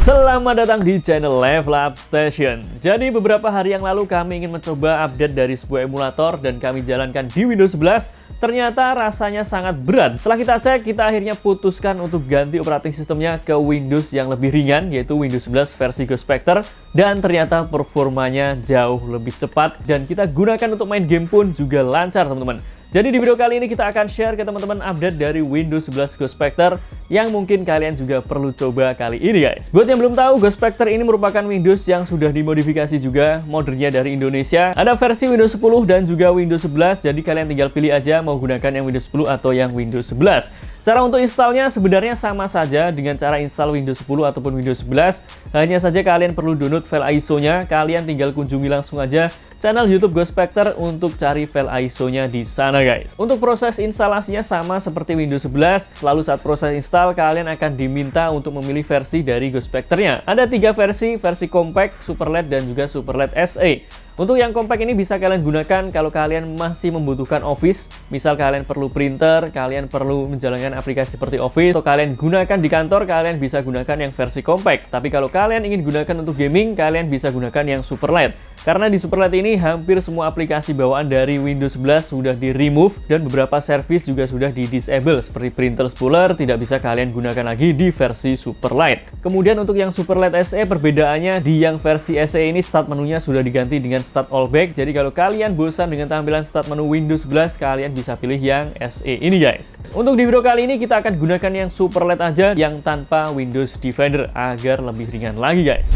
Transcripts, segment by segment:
Selamat datang di channel Level Up Station. Jadi beberapa hari yang lalu kami ingin mencoba update dari sebuah emulator dan kami jalankan di Windows 11. Ternyata rasanya sangat berat. Setelah kita cek, kita akhirnya putuskan untuk ganti operating sistemnya ke Windows yang lebih ringan, yaitu Windows 11 versi Ghost Spectre. Dan ternyata performanya jauh lebih cepat dan kita gunakan untuk main game pun juga lancar, teman-teman. Jadi di video kali ini kita akan share ke teman-teman update dari Windows 11 Ghost Spectre yang mungkin kalian juga perlu coba kali ini, guys. Buat yang belum tahu, Ghost Spectre ini merupakan Windows yang sudah dimodifikasi juga, modernnya dari Indonesia. Ada versi Windows 10 dan juga Windows 11, jadi kalian tinggal pilih aja mau gunakan yang Windows 10 atau yang Windows 11. Cara untuk installnya sebenarnya sama saja dengan cara install Windows 10 ataupun Windows 11. Hanya saja kalian perlu download file ISO-nya, kalian tinggal kunjungi langsung aja channel YouTube Ghost Spectre untuk cari file ISO-nya di sana, guys. Untuk proses instalasinya sama seperti Windows 11. Selalu saat proses install, kalian akan diminta untuk memilih versi dari Ghost Spectre-nya. Ada 3 versi Compact, Superlight, dan juga Superlight SE. Untuk yang compact ini bisa kalian gunakan kalau kalian masih membutuhkan Office. Misal kalian perlu printer, kalian perlu menjalankan aplikasi seperti Office, atau kalian gunakan di kantor, kalian bisa gunakan yang versi compact. Tapi kalau kalian ingin gunakan untuk gaming, kalian bisa gunakan yang Superlight. Karena di Superlight ini hampir semua aplikasi bawaan dari Windows 11 sudah di-remove dan beberapa service juga sudah di-disable seperti printer spooler tidak bisa kalian gunakan lagi di versi Superlight. Kemudian untuk yang Superlight SE perbedaannya di yang versi SE ini start menunya sudah diganti dengan Start All Back. Jadi kalau kalian bosan dengan tampilan start menu Windows 11, kalian bisa pilih yang SE ini, guys. Untuk di video kali ini kita akan gunakan yang Superlight aja yang tanpa Windows Defender agar lebih ringan lagi, guys.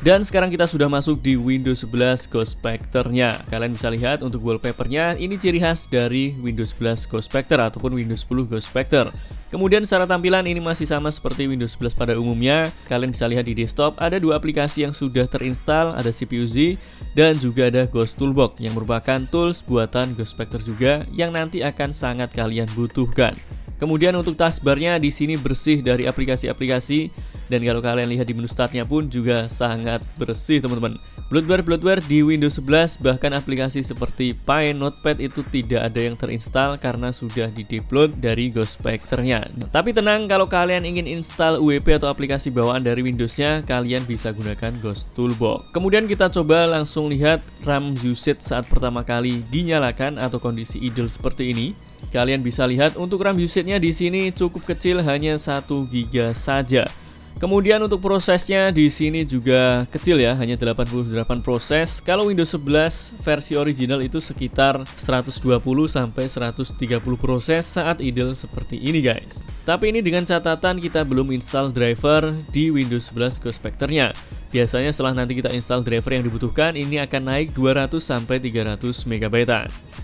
Dan sekarang kita sudah masuk di Windows 11 Ghost Spectre-nya. Kalian bisa lihat untuk wallpaper-nya, ini ciri khas dari Windows 11 Ghost Spectre ataupun Windows 10 Ghost Spectre. Kemudian secara tampilan ini masih sama seperti Windows 11 pada umumnya. Kalian bisa lihat di desktop ada 2 aplikasi yang sudah terinstall, ada CPU-Z dan juga ada Ghost Toolbox yang merupakan tools buatan Ghost Spectre juga yang nanti akan sangat kalian butuhkan. Kemudian untuk taskbar-nya di sini bersih dari aplikasi-aplikasi. Dan kalau kalian lihat di menu startnya pun juga sangat bersih, teman-teman. Bloatware di Windows 11 bahkan aplikasi seperti Paint, Notepad itu tidak ada yang terinstall karena sudah di-download dari Ghost Spectre-nya. Tapi tenang, kalau kalian ingin install UEP atau aplikasi bawaan dari Windows-nya, kalian bisa gunakan Ghost Toolbox. Kemudian kita coba langsung lihat RAM usage saat pertama kali dinyalakan atau kondisi idle seperti ini. Kalian bisa lihat untuk RAM usage-nya di sini cukup kecil, hanya 1 GB saja. Kemudian untuk prosesnya di sini juga kecil ya, hanya 88 proses. Kalau Windows 11 versi original itu sekitar 120 sampai 130 proses saat idle seperti ini, guys. Tapi ini dengan catatan kita belum install driver di Windows 11 Ghost Spectre-nya. Biasanya setelah nanti kita install driver yang dibutuhkan, ini akan naik 200 sampai 300 MB.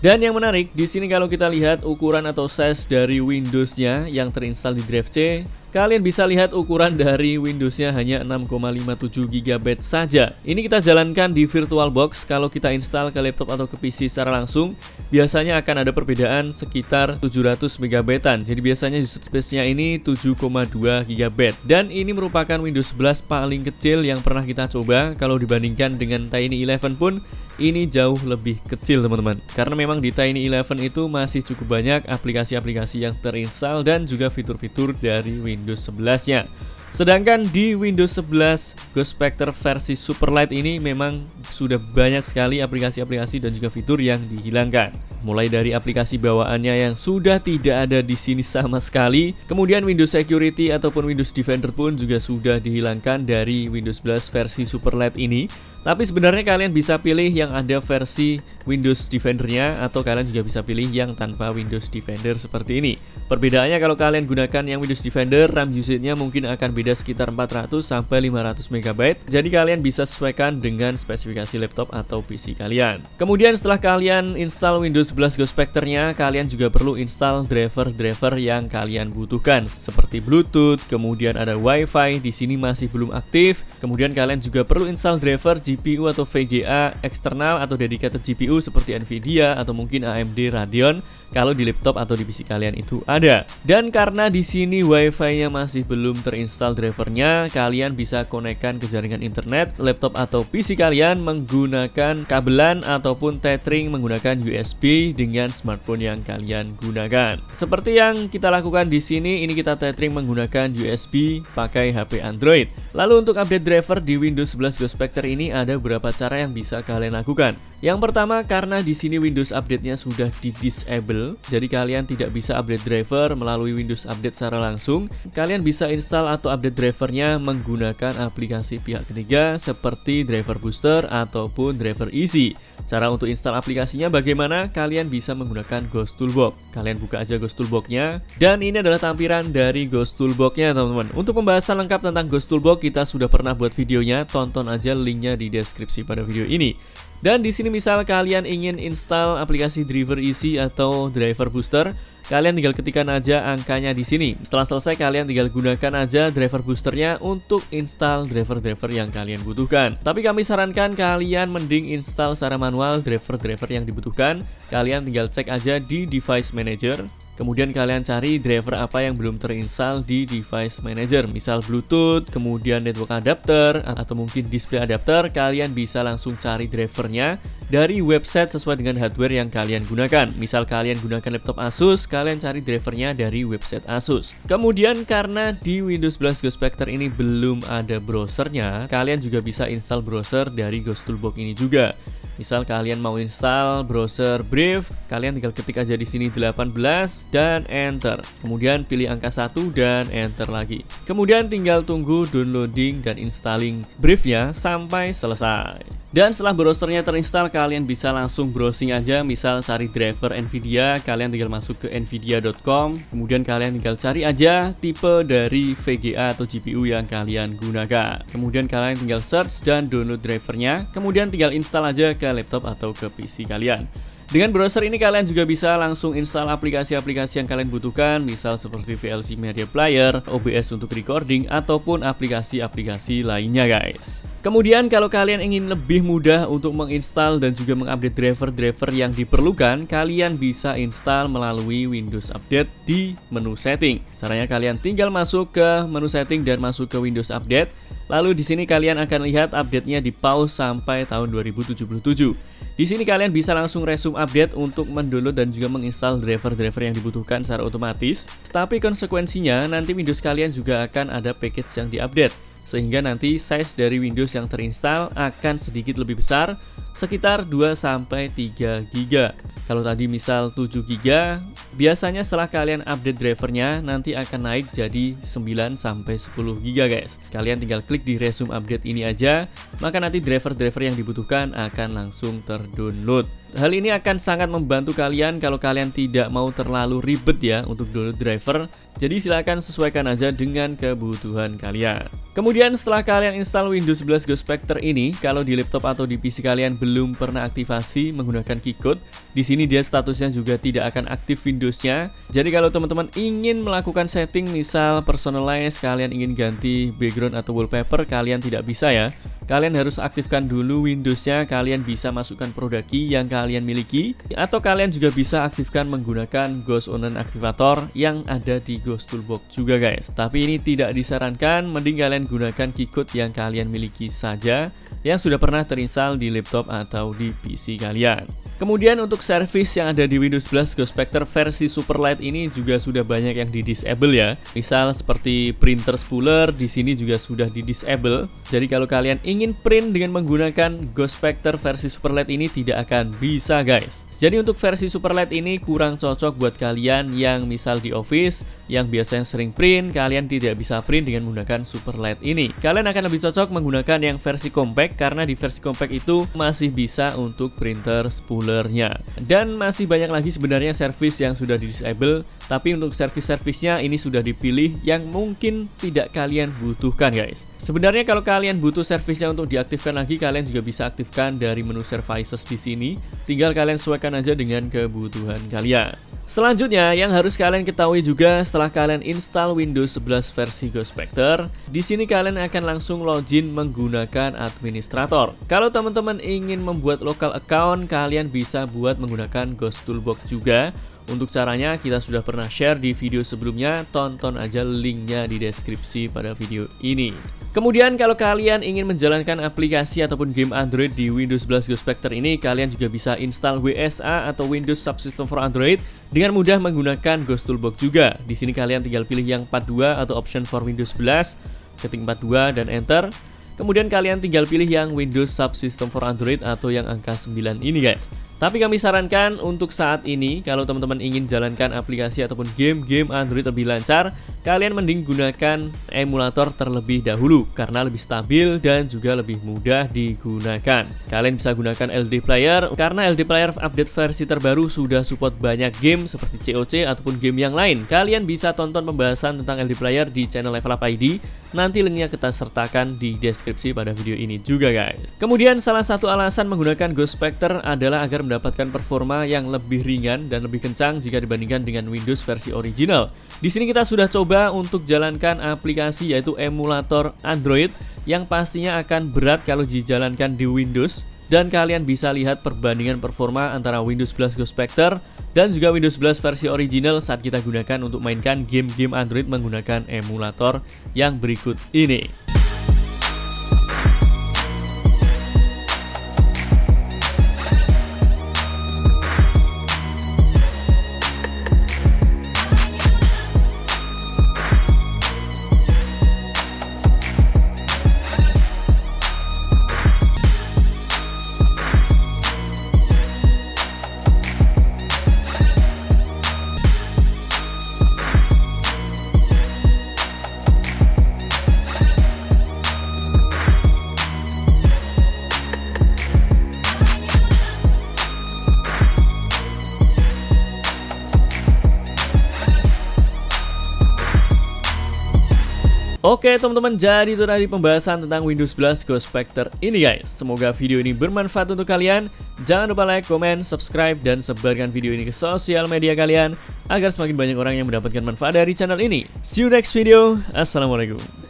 Dan yang menarik di sini kalau kita lihat ukuran atau size dari Windows-nya yang terinstall di drive C, kalian bisa lihat ukuran dari Windows-nya hanya 6,57 GB saja. Ini kita jalankan di VirtualBox. Kalau kita install ke laptop atau ke PC secara langsung, biasanya akan ada perbedaan sekitar 700 MB-an. Jadi biasanya usage space-nya ini 7,2 GB. Dan ini merupakan Windows 11 paling kecil yang pernah kita coba. Kalau dibandingkan dengan Tiny11 pun, ini jauh lebih kecil, teman-teman. Karena memang di Tiny11 itu masih cukup banyak aplikasi-aplikasi yang terinstall dan juga fitur-fitur dari Windows 11-nya. Sedangkan di Windows 11 Ghost Spectre versi Superlight ini memang sudah banyak sekali aplikasi-aplikasi dan juga fitur yang dihilangkan. Mulai dari aplikasi bawaannya yang sudah tidak ada di sini sama sekali. Kemudian Windows Security ataupun Windows Defender pun juga sudah dihilangkan dari Windows 11 versi Superlight ini. Tapi sebenarnya kalian bisa pilih yang ada versi Windows Defender-nya atau kalian juga bisa pilih yang tanpa Windows Defender seperti ini. Perbedaannya kalau kalian gunakan yang Windows Defender, RAM usage-nya mungkin akan beda sekitar 400 sampai 500 MB. Jadi kalian bisa sesuaikan dengan spesifikasi laptop atau PC kalian. Kemudian setelah kalian install Windows 11 Ghost Spectre-nya, kalian juga perlu install driver-driver yang kalian butuhkan seperti Bluetooth, kemudian ada Wi-Fi, di sini masih belum aktif. Kemudian kalian juga perlu install driver GPU atau VGA eksternal atau dedicated GPU seperti Nvidia atau mungkin AMD Radeon. kalau di laptop atau di PC kalian itu ada. Dan karena di sini WiFi-nya masih belum terinstall drivernya, kalian bisa konekkan ke jaringan internet laptop atau PC kalian menggunakan kabelan ataupun tethering menggunakan USB dengan smartphone yang kalian gunakan. Seperti yang kita lakukan di sini, ini kita tethering menggunakan USB pakai HP Android. Lalu untuk update driver di Windows 11 Ghost Spectre ini ada beberapa cara yang bisa kalian lakukan. Yang pertama, karena di sini Windows update-nya sudah di-disable, jadi kalian tidak bisa update driver melalui Windows Update secara langsung. Kalian bisa install atau update drivernya menggunakan aplikasi pihak ketiga seperti Driver Booster ataupun Driver Easy. Cara untuk install aplikasinya bagaimana? Kalian bisa menggunakan Ghost Toolbox. Kalian buka aja Ghost Toolbox-nya, dan ini adalah tampilan dari Ghost Toolbox-nya, teman-teman. Untuk pembahasan lengkap tentang Ghost Toolbox kita sudah pernah buat videonya, tonton aja linknya di deskripsi pada video ini. Dan di sini misal kalian ingin install aplikasi Driver Easy atau Driver Booster, kalian tinggal ketikkan aja angkanya di sini. Setelah selesai kalian tinggal gunakan aja Driver Boosternya untuk install driver-driver yang kalian butuhkan. Tapi kami sarankan kalian mending install secara manual driver-driver yang dibutuhkan. Kalian tinggal cek aja di Device Manager. Kemudian kalian cari driver apa yang belum terinstall di Device Manager, misal Bluetooth, kemudian network adapter, atau mungkin display adapter. Kalian bisa langsung cari drivernya dari website sesuai dengan hardware yang kalian gunakan. Misal kalian gunakan laptop Asus, kalian cari drivernya dari website Asus. Kemudian karena di Windows 11 Ghost Spectre ini belum ada browsernya, kalian juga bisa install browser dari Ghost Toolbox ini juga. Misal kalian mau install browser Brave, kalian tinggal ketik aja di sini 18 dan enter. Kemudian pilih angka 1 dan enter lagi. Kemudian tinggal tunggu downloading dan installing Brave-nya sampai selesai. Dan setelah browsernya terinstall, kalian bisa langsung browsing aja. Misal cari driver Nvidia, kalian tinggal masuk ke nvidia.com. Kemudian kalian tinggal cari aja tipe dari VGA atau GPU yang kalian gunakan. Kemudian kalian tinggal search dan download drivernya. Kemudian tinggal install aja ke laptop atau ke PC kalian. Dengan browser ini kalian juga bisa langsung install aplikasi-aplikasi yang kalian butuhkan, misal seperti VLC Media Player, OBS untuk recording, ataupun aplikasi-aplikasi lainnya guys. Kemudian kalau kalian ingin lebih mudah untuk menginstal dan juga mengupdate driver-driver yang diperlukan, kalian bisa install melalui Windows Update di menu setting. Caranya kalian tinggal masuk ke menu setting dan masuk ke Windows Update. Lalu di sini kalian akan lihat update-nya di pause sampai tahun 2077. Di sini kalian bisa langsung resume update untuk mendownload dan juga menginstal driver-driver yang dibutuhkan secara otomatis. Tapi konsekuensinya nanti Windows kalian juga akan ada package yang diupdate, sehingga nanti size dari Windows yang terinstall akan sedikit lebih besar, sekitar 2-3 GB. Kalau tadi misal 7 GB, biasanya setelah kalian update drivernya nanti akan naik jadi 9-10 GB guys. Kalian tinggal klik di resume update ini aja, maka nanti driver-driver yang dibutuhkan akan langsung terdownload. Hal ini akan sangat membantu kalian kalau kalian tidak mau terlalu ribet ya untuk download driver. Jadi silakan sesuaikan aja dengan kebutuhan kalian. Kemudian setelah kalian install Windows 11 Ghost Spectre ini, kalau di laptop atau di PC kalian belum pernah aktivasi menggunakan keycode, di sini dia statusnya juga tidak akan aktif Windows-nya. Jadi kalau teman-teman ingin melakukan setting misal personalize, kalian ingin ganti background atau wallpaper, kalian tidak bisa ya. Kalian harus aktifkan dulu Windows-nya. Kalian bisa masukkan produk key yang kalian miliki, atau kalian juga bisa aktifkan menggunakan Ghost Owner Activator yang ada di Ghost Toolbox juga guys. Tapi ini tidak disarankan, mending kalian gunakan keycode yang kalian miliki saja yang sudah pernah terinstall di laptop atau di PC kalian. Kemudian untuk service yang ada di Windows 11 Ghost Spectre versi Superlight ini juga sudah banyak yang di-disable ya. Misal seperti printer spooler di sini juga sudah di-disable. Jadi kalau kalian ingin print dengan menggunakan Ghost Spectre versi Superlight ini tidak akan bisa guys. Jadi untuk versi Superlight ini kurang cocok buat kalian yang misal di office yang biasanya sering print, kalian tidak bisa print dengan menggunakan Superlight ini. Kalian akan lebih cocok menggunakan yang versi compact karena di versi compact itu masih bisa untuk printer spooler. Dan masih banyak lagi sebenarnya service yang sudah di-disable, tapi untuk service-servicenya ini sudah dipilih yang mungkin tidak kalian butuhkan guys. Sebenarnya kalau kalian butuh servicenya untuk diaktifkan lagi, kalian juga bisa aktifkan dari menu services di sini. Tinggal kalian sesuaikan aja dengan kebutuhan kalian. Selanjutnya yang harus kalian ketahui juga setelah kalian install Windows 11 versi Ghost Spectre, di sini kalian akan langsung login menggunakan administrator. Kalau teman-teman ingin membuat local account, kalian bisa buat menggunakan Ghost Toolbox juga Untuk caranya kita sudah pernah share di video sebelumnya, tonton aja linknya di deskripsi pada video ini. Kemudian kalau kalian ingin menjalankan aplikasi ataupun game Android di Windows 11 Ghost Spectre ini, kalian juga bisa install WSA atau Windows Subsystem for Android dengan mudah menggunakan Ghost Toolbox juga. Di sini kalian tinggal pilih yang 42 atau option for Windows 11, ketik 42 dan enter. Kemudian kalian tinggal pilih yang Windows Subsystem for Android atau yang angka 9 ini guys. Tapi kami sarankan untuk saat ini, kalau teman-teman ingin jalankan aplikasi ataupun game-game Android lebih lancar, kalian mending gunakan emulator terlebih dahulu karena lebih stabil dan juga lebih mudah digunakan. Kalian bisa gunakan LD Player karena LD Player update versi terbaru sudah support banyak game seperti COC ataupun game yang lain. Kalian bisa tonton pembahasan tentang LD Player di channel Level Up ID. Nanti linknya kita sertakan di deskripsi pada video ini juga guys. Kemudian salah satu alasan menggunakan Ghost Spectre adalah agar mendapatkan performa yang lebih ringan dan lebih kencang jika dibandingkan dengan Windows versi original. Di sini kita sudah coba untuk jalankan aplikasi yaitu emulator Android yang pastinya akan berat kalau dijalankan di Windows. Dan kalian bisa lihat perbandingan performa antara Windows 11 Ghost Spectre dan juga Windows 11 versi original saat kita gunakan untuk mainkan game-game Android menggunakan emulator yang berikut ini. Oke teman-teman, jadi itu tadi pembahasan tentang Windows 11 Ghost Spectre ini guys. Semoga video ini bermanfaat untuk kalian. Jangan lupa like, komen, subscribe, dan sebarkan video ini ke sosial media kalian agar semakin banyak orang yang mendapatkan manfaat dari channel ini. See you next video. Assalamualaikum.